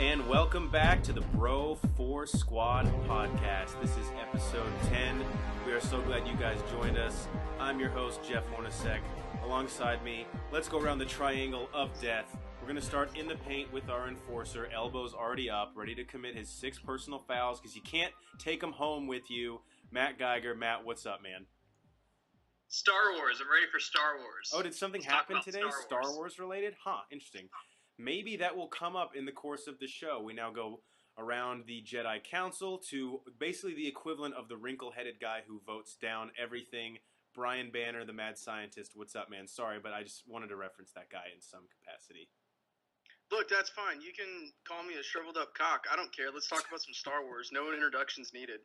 and welcome back to the Bro 4 Squad podcast. This is episode 10. We are so glad you guys joined us. I'm your host, Jeff Hornacek. Alongside me, let's go around the triangle of death. We're going to start in the paint with our enforcer, elbows already up, ready to commit his 6 personal fouls because you can't take them home with you. Matt Geiger. Matt, what's up, man? Star Wars. I'm ready for Star Wars. Oh, did something happen today? Star Wars related? Huh, interesting. Maybe that will come up in the course of the show. We now go around the Jedi Council to basically the equivalent of the wrinkle-headed guy who votes down everything. Brian Banner, the mad scientist. What's up, man? Sorry, but I just wanted to reference that guy in some capacity. Look, that's fine. You can call me a shriveled-up cock. I don't care. Let's talk about some Star Wars. No introductions needed.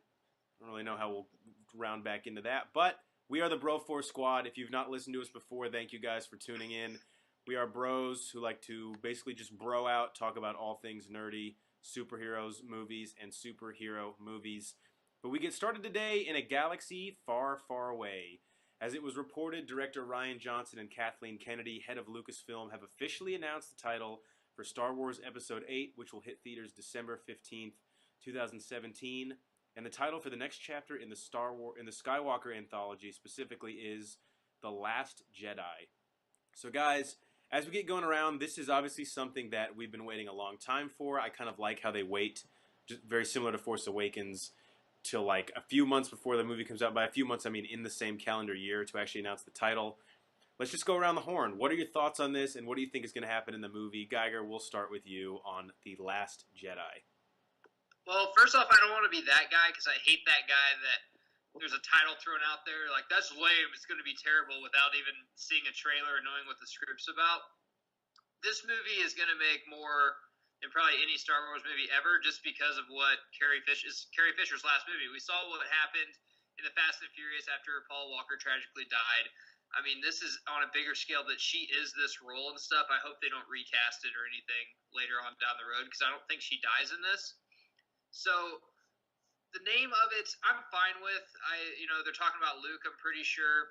I don't really know how we'll round back into that, but we are the Bro 4 Squad. If you've not listened to us before, thank you guys for tuning in. We are bros who like to basically just bro out, talk about all things nerdy, superheroes, movies, and superhero movies. But we get started today in a galaxy far, far away. As it was reported, director Rian Johnson and Kathleen Kennedy, head of Lucasfilm, have officially announced the title for Star Wars Episode VIII, which will hit theaters December 15th, 2017. And the title for the next chapter in the Skywalker anthology specifically is The Last Jedi. So guys, as we get going around, this is obviously something that we've been waiting a long time for. I kind of like how they wait, just very similar to Force Awakens, till like a few months before the movie comes out. By a few months, I mean in the same calendar year to actually announce the title. Let's just go around the horn. What are your thoughts on this, and what do you think is going to happen in the movie? Geiger, we'll start with you on The Last Jedi. Well, first off, I don't want to be that guy because I hate that guy that there's a title thrown out there. Like, that's lame. It's going to be terrible without even seeing a trailer and knowing what the script's about. This movie is going to make more than probably any Star Wars movie ever just because of what Carrie Fisher's last movie. We saw what happened in the Fast and Furious after Paul Walker tragically died. I mean, this is on a bigger scale that she is this role and stuff. I hope they don't recast it or anything later on down the road because I don't think she dies in this. So the name of it, I'm fine with. They're talking about Luke, I'm pretty sure.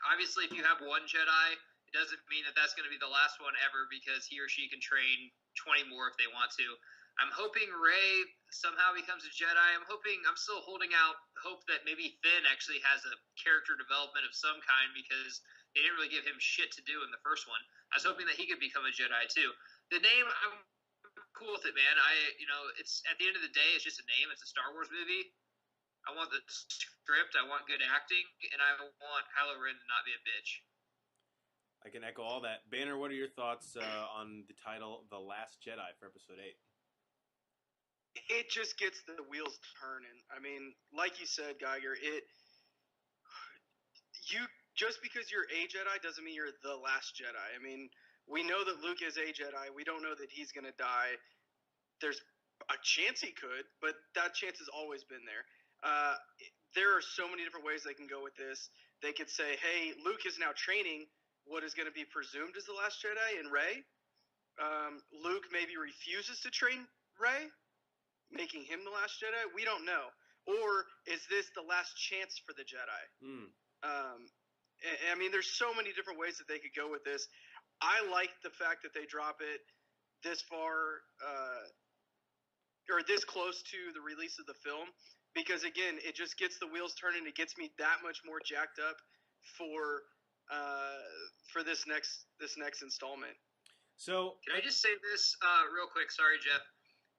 Obviously, if you have one Jedi, it doesn't mean that that's going to be the last one ever because he or she can train 20 more if they want to. I'm hoping Rey somehow becomes a Jedi. I'm still holding out hope that maybe Finn actually has a character development of some kind because they didn't really give him shit to do in the first one. I was hoping that he could become a Jedi too. The name, I'm cool with it, man. It's at the end of the day, it's just a name. It's a Star Wars movie. I want the script. I want good acting, and I want Kylo Ren to not be a bitch. I can echo all that. Banner, what are your thoughts on the title The Last Jedi for Episode 8? It just gets the wheels turning. I mean, like you said, Geiger, just because you're a Jedi doesn't mean you're the last Jedi. I mean, we know that Luke is a Jedi. We don't know that he's going to die. There's a chance he could, but that chance has always been there. There are so many different ways they can go with this. They could say, hey, Luke is now training what is going to be presumed as the last Jedi in Rey. Luke maybe refuses to train Rey, making him the last Jedi. We don't know. Or is this the last chance for the Jedi? I mean, there's so many different ways that they could go with this. I like the fact that they drop it this far or this close to the release of the film because, again, it just gets the wheels turning. It gets me that much more jacked up for this next installment. So can I just say this real quick? Sorry, Jeff.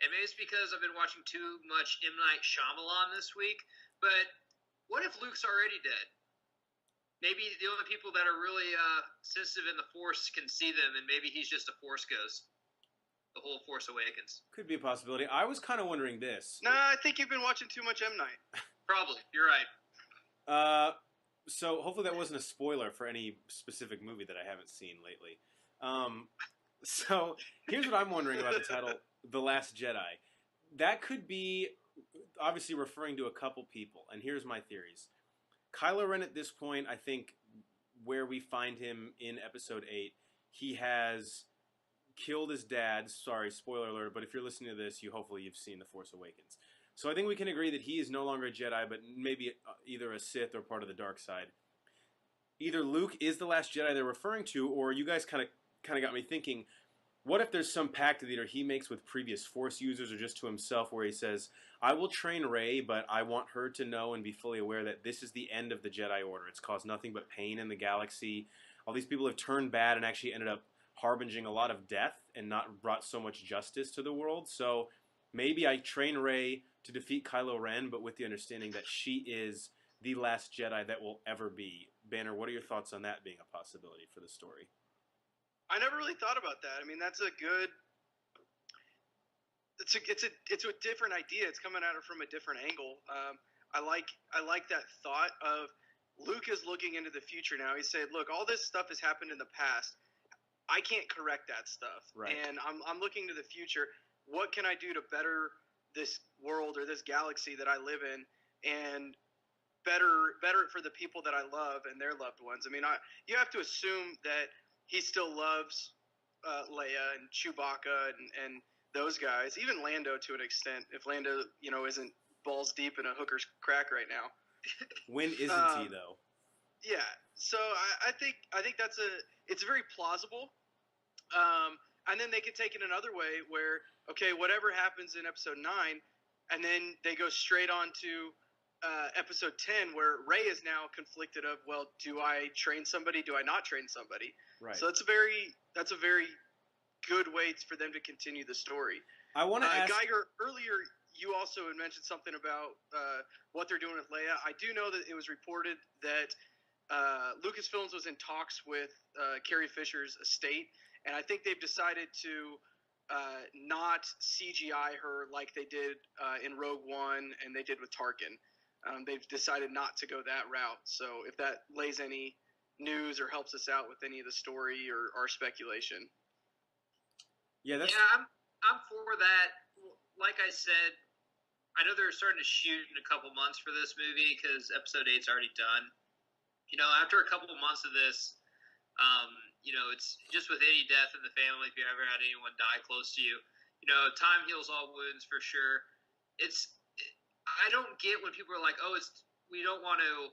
And maybe it's because I've been watching too much M. Night Shyamalan this week, but what if Luke's already dead? Maybe the only people that are really sensitive in the Force can see them, and maybe he's just a Force ghost. The whole Force Awakens. Could be a possibility. I was kind of wondering this. Nah, I think you've been watching too much M. Night. Probably. You're right. So hopefully that wasn't a spoiler for any specific movie that I haven't seen lately. So here's what I'm wondering about the title, The Last Jedi. That could be obviously referring to a couple people, and here's my theories. Kylo Ren at this point, I think, where we find him in Episode 8, he has killed his dad. Sorry, spoiler alert, but if you're listening to this, hopefully you've seen The Force Awakens. So I think we can agree that he is no longer a Jedi, but maybe either a Sith or part of the dark side. Either Luke is the last Jedi they're referring to, or you guys kind of got me thinking, what if there's some pact that either he makes with previous Force users or just to himself where he says, I will train Rey, but I want her to know and be fully aware that this is the end of the Jedi Order. It's caused nothing but pain in the galaxy. All these people have turned bad and actually ended up harbinging a lot of death and not brought so much justice to the world. So maybe I train Rey to defeat Kylo Ren, but with the understanding that she is the last Jedi that will ever be. Banner, what are your thoughts on that being a possibility for the story? I never really thought about that. I mean, that's a good. It's a different idea. It's coming at it from a different angle. I like that thought of Luke is looking into the future now. He said, "Look, all this stuff has happened in the past. I can't correct that stuff, right. And I'm looking to the future. What can I do to better this world or this galaxy that I live in, and better it for the people that I love and their loved ones? I mean, you have to assume that he still loves Leia and Chewbacca and those guys, even Lando to an extent. If Lando, isn't balls deep in a hooker's crack right now, when isn't he though? Yeah. So I think it's very plausible. And then they could take it another way where, okay, whatever happens in episode 9, and then they go straight on to episode 10 where Rey is now conflicted of, well, do I train somebody? Do I not train somebody? Right. So that's a very good way for them to continue the story. I want to ask Geiger, earlier you also had mentioned something about what they're doing with Leia. I do know that it was reported that Lucasfilms was in talks with Carrie Fisher's estate, and I think they've decided to not CGI her like they did in Rogue One and they did with Tarkin. They've decided not to go that route. So if that lays any news or helps us out with any of the story or our speculation. Yeah, I'm for that. Like I said, I know they're starting to shoot in a couple months for this movie because episode 8's already done. After a couple of months of this, it's just with any death in the family, if you ever had anyone die close to you, time heals all wounds for sure. I don't get when people are like, oh, we don't want to,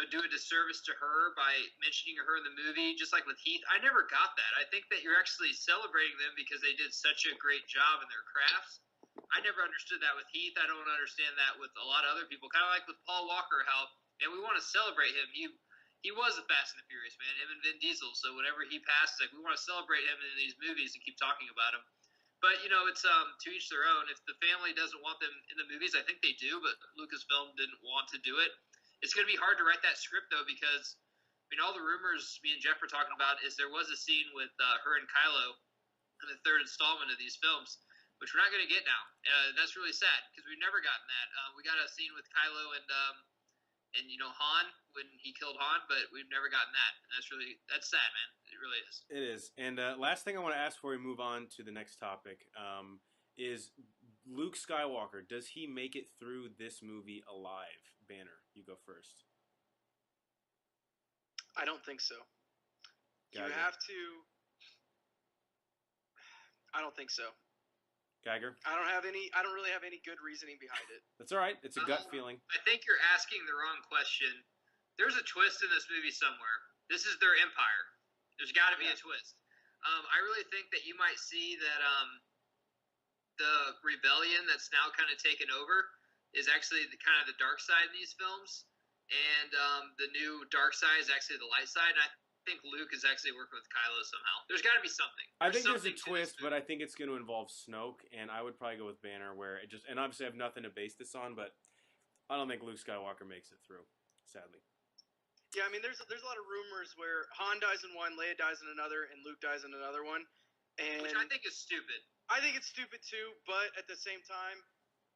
do a disservice to her by mentioning her in the movie, just like with Heath. I never got that. I think that you're actually celebrating them because they did such a great job in their crafts. I never understood that with Heath. I don't understand that with a lot of other people. Kind of like with Paul Walker, how, and we want to celebrate him. He was the Fast and the Furious, man, him and Vin Diesel. So whenever he passes, we want to celebrate him in these movies and keep talking about him. But, it's to each their own. If the family doesn't want them in the movies, I think they do, but Lucasfilm didn't want to do it. It's going to be hard to write that script, though, because, all the rumors me and Jeff were talking about is there was a scene with her and Kylo in the third installment of these films, which we're not going to get now. That's really sad, because we've never gotten that. We got a scene with Kylo and Han when he killed Han, but we've never gotten that. And that's sad, man. It really is. It is. And last thing I want to ask before we move on to the next topic is Luke Skywalker. Does he make it through this movie alive? Banner, you go first. I don't think so. Geiger. You have to. I don't think so. Geiger? I don't really have any good reasoning behind it. That's all right. It's a gut feeling. I think you're asking the wrong question. There's a twist in this movie somewhere. This is their empire. There's got to be a twist. I really think that you might see that the rebellion that's now kind of taken over is actually the dark side in these films, and the new dark side is actually the light side. And I think Luke is actually working with Kylo somehow. There's got to be something. I think there's a twist, but I think it's going to involve Snoke, and I would probably go with Banner, where it just, and obviously I have nothing to base this on, but I don't think Luke Skywalker makes it through, sadly. Yeah, I mean, there's a lot of rumors where Han dies in one, Leia dies in another, and Luke dies in another one. Which I think is stupid. I think it's stupid too, but at the same time,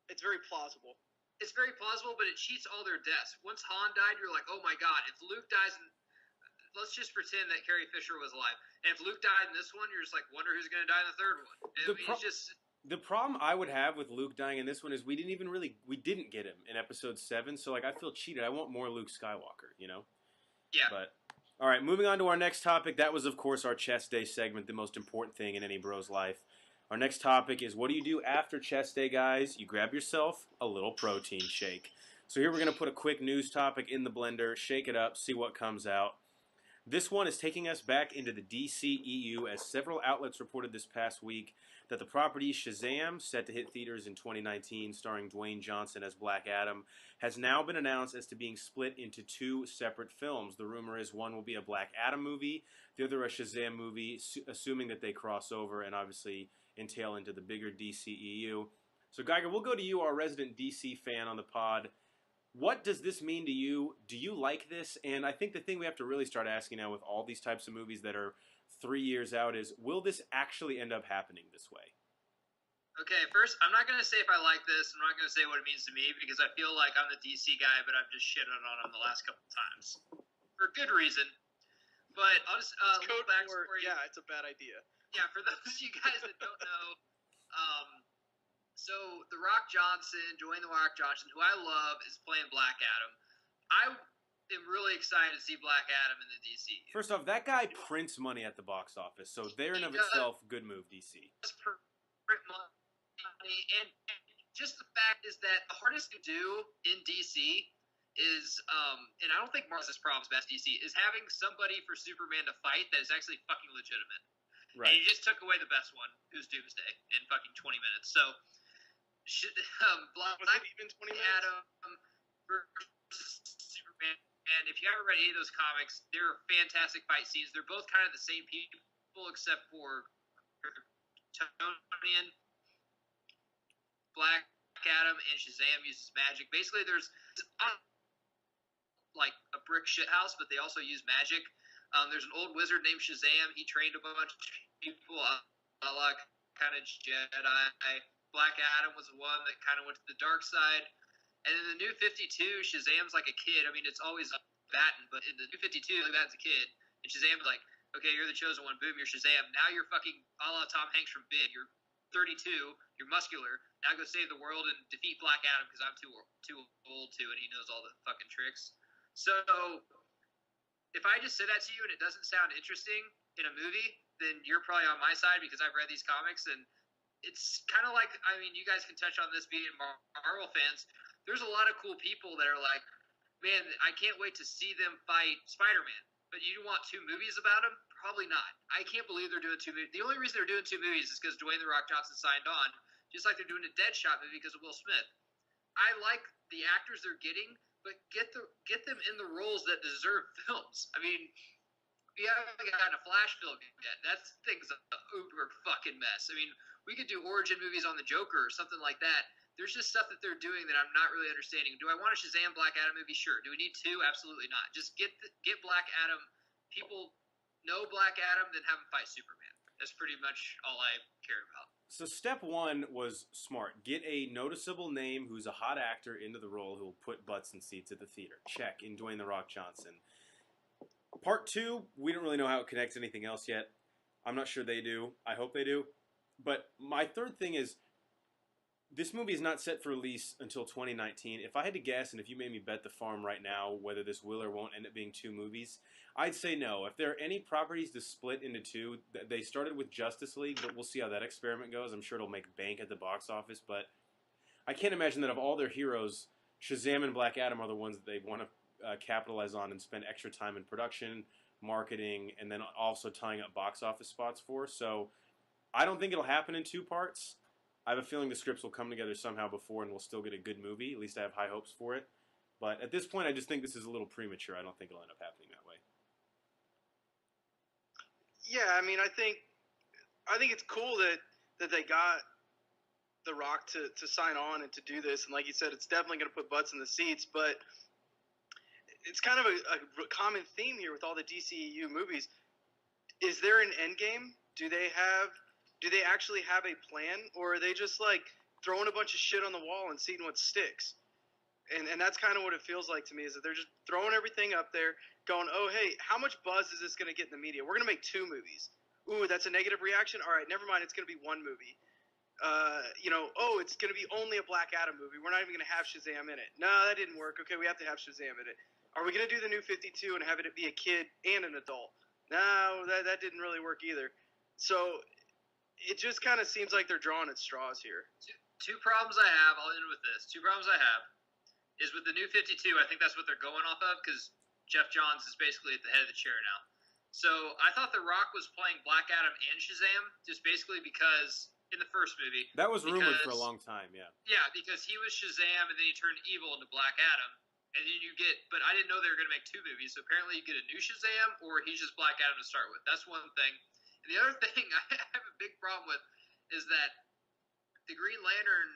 it's very plausible. It's very plausible, but it cheats all their deaths. Once Han died, you're like, oh my god, if Luke dies in... Let's just pretend that Carrie Fisher was alive. And if Luke died in this one, you're just like, wonder who's going to die in the third one. The problem I would have with Luke dying in this one is we didn't get him in episode 7, so I feel cheated. I want more Luke Skywalker, Yeah. But all right, moving on to our next topic. That was, of course, our chest day segment, the most important thing in any bro's life. Our next topic is, what do you do after chest day, guys? You grab yourself a little protein shake. So here we're going to put a quick news topic in the blender, shake it up, see what comes out. This one is taking us back into the DCEU as several outlets reported this past week that the property Shazam, set to hit theaters in 2019, starring Dwayne Johnson as Black Adam, has now been announced as to being split into two separate films. The rumor is one will be a Black Adam movie, the other a Shazam movie, assuming that they cross over and obviously entail into the bigger DCEU. So Geiger, we'll go to you, our resident DC fan on the pod. What does this mean to you? Do you like this? And I think the thing we have to really start asking now with all these types of movies that are 3 years out is, will this actually end up happening this way? Okay, first, I'm not going to say if I like this. I'm not going to say what it means to me because I feel like I'm the DC guy, but I've just shitted on him the last couple times. For good reason. But I'll just, it's code for, yeah, it's a bad idea. Yeah, for those of you guys that don't know, so The Rock Johnson, Dwayne The Rock Johnson, who I love, is playing Black Adam. I am really excited to see Black Adam in the DC. First off, that guy prints money at the box office, so there in of itself, good move, DC. Print money, and just the fact is that the hardest to do in DC is, and I don't think Marvel's problems best DC, is having somebody for Superman to fight that is actually fucking legitimate. Right. And you just took away the best one, who's Doomsday, in fucking 20 minutes. So, was it even 20 minutes? Adam versus Superman. And if you haven't read any of those comics, they're fantastic fight scenes. They're both kind of the same people, except for Kryptonian. Black Adam and Shazam uses magic. Basically, there's like a brick shithouse, but they also use magic. There's an old wizard named Shazam. He trained a bunch of people, a la kind of Jedi. Black Adam was the one that kind of went to the dark side. And in the New 52, Shazam's like a kid. I mean, it's always Batten, but in the New 52, Batten's a kid. And Shazam's like, okay, you're the chosen one. Boom, you're Shazam. Now you're fucking a la Tom Hanks from Bid. You're 32. You're muscular. Now go save the world and defeat Black Adam because I'm too old to, and he knows all the fucking tricks. So if I just say that to you and it doesn't sound interesting in a movie, then you're probably on my side because I've read these comics. And it's kind of like, I mean, you guys can touch on this being Marvel fans. There's a lot of cool people that are like, man, I can't wait to see them fight Spider-Man. But you want two movies about him? Probably not. I can't believe they're doing two movies. The only reason they're doing two movies is because Dwayne The Rock Johnson signed on, just like they're doing a Deadshot movie because of Will Smith. I like the actors they're getting, but get them in the roles that deserve films. I mean, we haven't gotten a Flash film yet. That thing's an uber fucking mess. I mean, we could do origin movies on the Joker or something like that. There's just stuff that they're doing that I'm not really understanding. Do I want a Shazam Black Adam movie? Sure. Do we need two? Absolutely not. Just get Black Adam. People know Black Adam, then have him fight Superman. That's pretty much all I care about. So step one was smart. Get a noticeable name who's a hot actor into the role who will put butts in seats at the theater. Check. In Dwayne The Rock Johnson. Part two, we don't really know how it connects to anything else yet. I'm not sure they do. I hope they do. But my third thing is, this movie is not set for release until 2019. If I had to guess, and if you made me bet the farm right now whether this will or won't end up being two movies, I'd say no. If there are any properties to split into two, they started with Justice League, but we'll see how that experiment goes. I'm sure it'll make bank at the box office, but I can't imagine that of all their heroes, Shazam and Black Adam are the ones that they want to capitalize on and spend extra time in production, marketing, and then also tying up box office spots for. So I don't think it'll happen in two parts. I have a feeling the scripts will come together somehow before and we'll still get a good movie. At least I have high hopes for it. But at this point, I just think this is a little premature. I don't think it'll end up happening that way. Yeah, I mean, I think it's cool that they got The Rock to sign on and to do this. And like you said, it's definitely going to put butts in the seats. But it's kind of a common theme here with all the DCEU movies. Is there an end game? Do they actually have a plan, or are they just like throwing a bunch of shit on the wall and seeing what sticks? And that's kind of what it feels like to me, is that they're just throwing everything up there, going, oh, hey, how much buzz is this going to get in the media? We're going to make two movies. Ooh, that's a negative reaction? All right, never mind, it's going to be one movie. Oh, it's going to be only a Black Adam movie. We're not even going to have Shazam in it. No, that didn't work. Okay, we have to have Shazam in it. Are we going to do the New 52 and have it be a kid and an adult? No, that didn't really work either. So it just kind of seems like they're drawing at straws here. Two problems I have. I'll end with this. Two problems I have is with the New 52. I think that's what they're going off of because Jeff Johns is basically at the head of the chair now. So I thought The Rock was playing Black Adam and Shazam, just basically because in the first movie. That was rumored for a long time, yeah. Yeah, because he was Shazam and then he turned evil into Black Adam. And then you get, but I didn't know they were going to make 2 movies. So apparently you get a new Shazam or he's just Black Adam to start with. That's one thing. And the other thing I have a big problem with is that the Green Lantern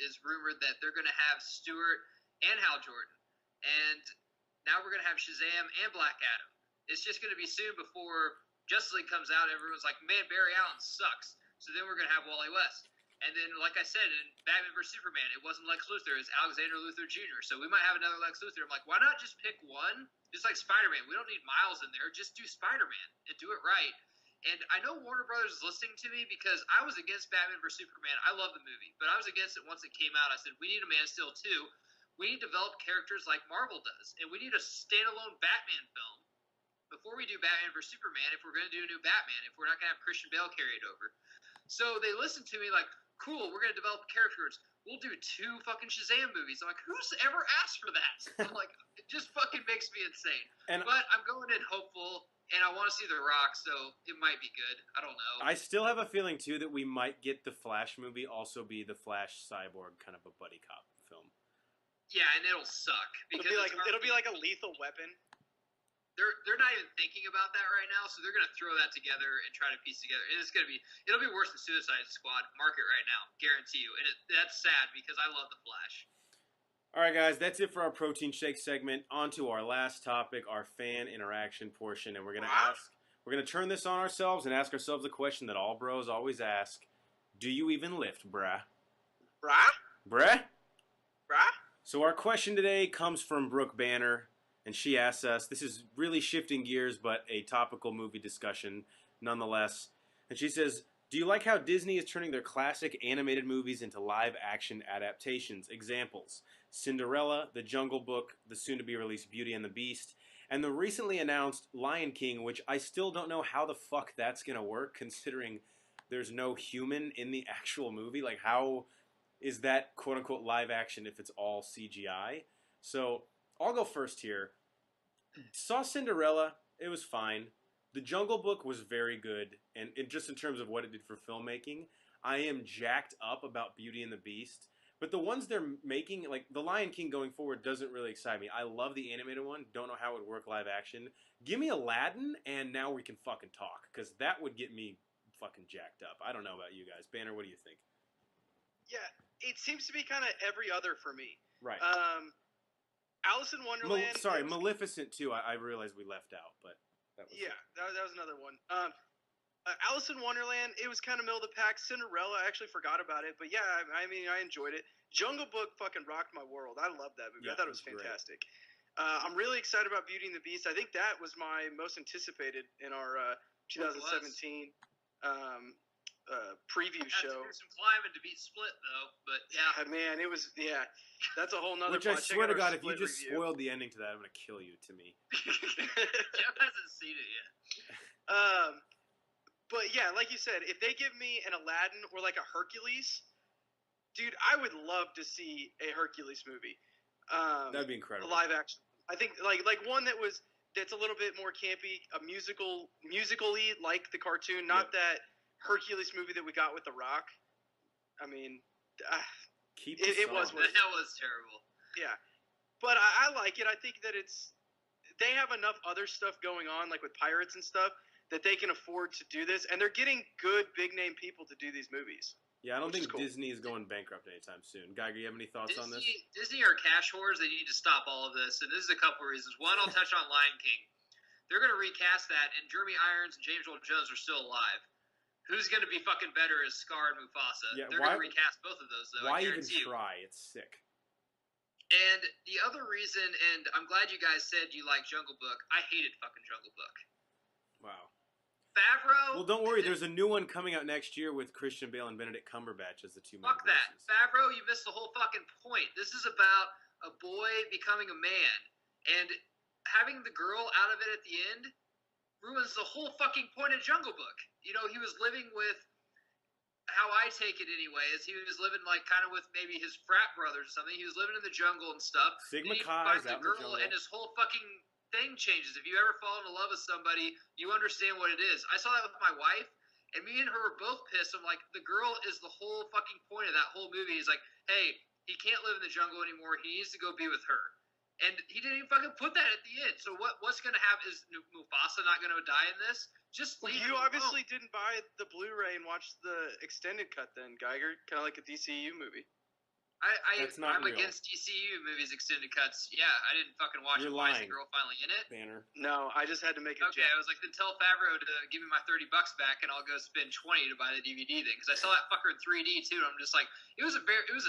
is rumored that they're going to have Stewart and Hal Jordan. And now we're going to have Shazam and Black Adam. It's just going to be soon before Justice League comes out. Everyone's like, man, Barry Allen sucks. So then we're going to have Wally West. And then, like I said, in Batman vs. Superman, it wasn't Lex Luthor. It's Alexander Luthor Jr. So we might have another Lex Luthor. I'm like, why not just pick one? Just like Spider-Man. We don't need Miles in there. Just do Spider-Man and do it right. And I know Warner Brothers is listening to me because I was against Batman vs. Superman. I love the movie. But I was against it once it came out. I said, we need a Man of Steel 2. We need to develop characters like Marvel does. And we need a standalone Batman film before we do Batman vs. Superman if we're going to do a new Batman, if we're not going to have Christian Bale carry it over. So they listened to me like, cool, we're going to develop characters. We'll do 2 fucking Shazam movies. I'm like, who's ever asked for that? I'm like, it just fucking makes me insane. But I'm going in hopeful, and I want to see The Rock, so it might be good. I don't know. I still have a feeling, too, that we might get the Flash movie also be the Flash Cyborg kind of a buddy cop film. Yeah, and it'll suck. Because it'll be like a Lethal Weapon. They're not even thinking about that right now, so they're gonna throw that together and try to piece together. And it'll be worse than Suicide Squad. Mark it right now, guarantee you. And that's sad because I love the Flash. All right, guys, that's it for our protein shake segment. On to our last topic, our fan interaction portion, and we're gonna turn this on ourselves and ask ourselves a question that all bros always ask: do you even lift, bruh? Bruh? So our question today comes from Brooke Banner. And she asks us, this is really shifting gears, but a topical movie discussion nonetheless. And she says, do you like how Disney is turning their classic animated movies into live-action adaptations? Examples, Cinderella, The Jungle Book, the soon-to-be-released Beauty and the Beast, and the recently announced Lion King, which I still don't know how the fuck that's going to work, considering there's no human in the actual movie. Like, how is that quote-unquote live-action if it's all CGI? So I'll go first here. Saw Cinderella. It was fine. The Jungle Book was very good. And just in terms of what it did for filmmaking, I am jacked up about Beauty and the Beast. But the ones they're making, like The Lion King going forward, doesn't really excite me. I love the animated one. Don't know how it would work live action. Give me Aladdin, and now we can fucking talk. Because that would get me fucking jacked up. I don't know about you guys. Banner, what do you think? Yeah, it seems to be kind of every other for me. Right. Alice in Wonderland. Maleficent too. I realized we left out, but that was that was another one. Alice in Wonderland, it was kind of middle of the pack. Cinderella, I actually forgot about it, but yeah, I mean, I enjoyed it. Jungle Book fucking rocked my world. I loved that movie. Yeah, I thought it was fantastic. I'm really excited about Beauty and the Beast. I think that was my most anticipated in our 2017 preview show. Had to do some climbing to beat Split, though. But yeah, man, it was that's a whole nother. Which I swear to God, if you just spoiled the ending to that, I'm gonna kill you. To me, Jeff hasn't seen it yet. But yeah, like you said, if they give me an Aladdin or like a Hercules, dude, I would love to see a Hercules movie. That'd be incredible. A live action. I think like one that's a little bit more campy, a musically like the cartoon, not that Hercules movie that we got with The Rock. I mean, it was that was terrible. Yeah, but I like it. I think that they have enough other stuff going on, like with pirates and stuff, that they can afford to do this, and they're getting good big name people to do these movies. Yeah, I don't think Disney is going bankrupt anytime soon. Geiger, you have any thoughts on this? Disney are cash whores. They need to stop all of this, and this is a couple of reasons. One, I'll touch on Lion King. They're going to recast that, and Jeremy Irons and James Earl Jones are still alive. Who's going to be fucking better as Scar and Mufasa? Yeah, they're going to recast both of those, though. Why even try? It's sick. And the other reason, and I'm glad you guys said you like Jungle Book. I hated fucking Jungle Book. Wow. Favreau. Well, don't worry. There's a new one coming out next year with Christian Bale and Benedict Cumberbatch as the two main Fuck that. voices. Favreau, you missed the whole fucking point. This is about a boy becoming a man. And having the girl out of it at the end ruins the whole fucking point of Jungle Book. You know, he was living with, how I take it anyway, is he was living like kind of with maybe his frat brothers or something. He was living in the jungle and stuff. Sigma Chi's out in the girl, jungle. and his whole fucking thing changes. If you ever fall in love with somebody, you understand what it is. I saw that with my wife, and me and her were both pissed. I'm like, the girl is the whole fucking point of that whole movie. He's like, hey, he can't live in the jungle anymore. He needs to go be with her. And he didn't even fucking put that at the end. So what's going to happen? Is Mufasa not going to die in this? Just leave You him obviously alone. didn't buy the Blu-ray and watch the extended cut then, Geiger. Kind of like a DCU movie. That's not I'm real. against DCU movies extended cuts. Yeah, I didn't fucking watch You're it. Why is the lying. girl finally in it? Banner. No, I just had to make a Okay, I was like, then tell Favreau to give me my $30 back, and I'll go spend 20 to buy the DVD thing. Because I saw that fucker in 3D too. And I'm just like, it was a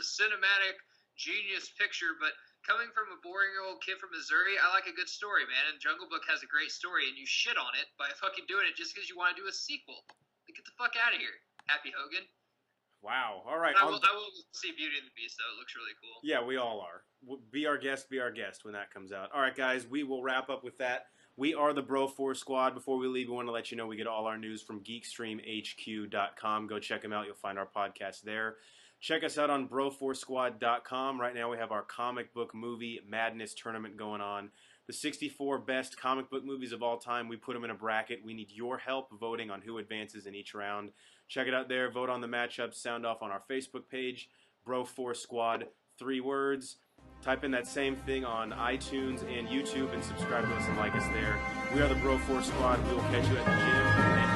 cinematic genius picture, but coming from a boring old kid from Missouri, I like a good story, man. And Jungle Book has a great story, and you shit on it by fucking doing it just because you want to do a sequel. Like, get the fuck out of here, Happy Hogan. Wow. All right. I will see Beauty and the Beast, though. It looks really cool. Yeah, we all are. Be our guest when that comes out. All right, guys, we will wrap up with that. We are the Bro Force Squad. Before we leave, we want to let you know we get all our news from GeekstreamHQ.com. Go check them out. You'll find our podcast there. Check us out on BroForceSquad.com. Right now we have our comic book movie madness tournament going on. The 64 best comic book movies of all time, we put them in a bracket. We need your help voting on who advances in each round. Check it out there. Vote on the matchups. Sound off on our Facebook page, Bro Force Squad, 3 words. Type in that same thing on iTunes and YouTube and subscribe to us and like us there. We are the Bro Force Squad. We will catch you at the gym. Thank you.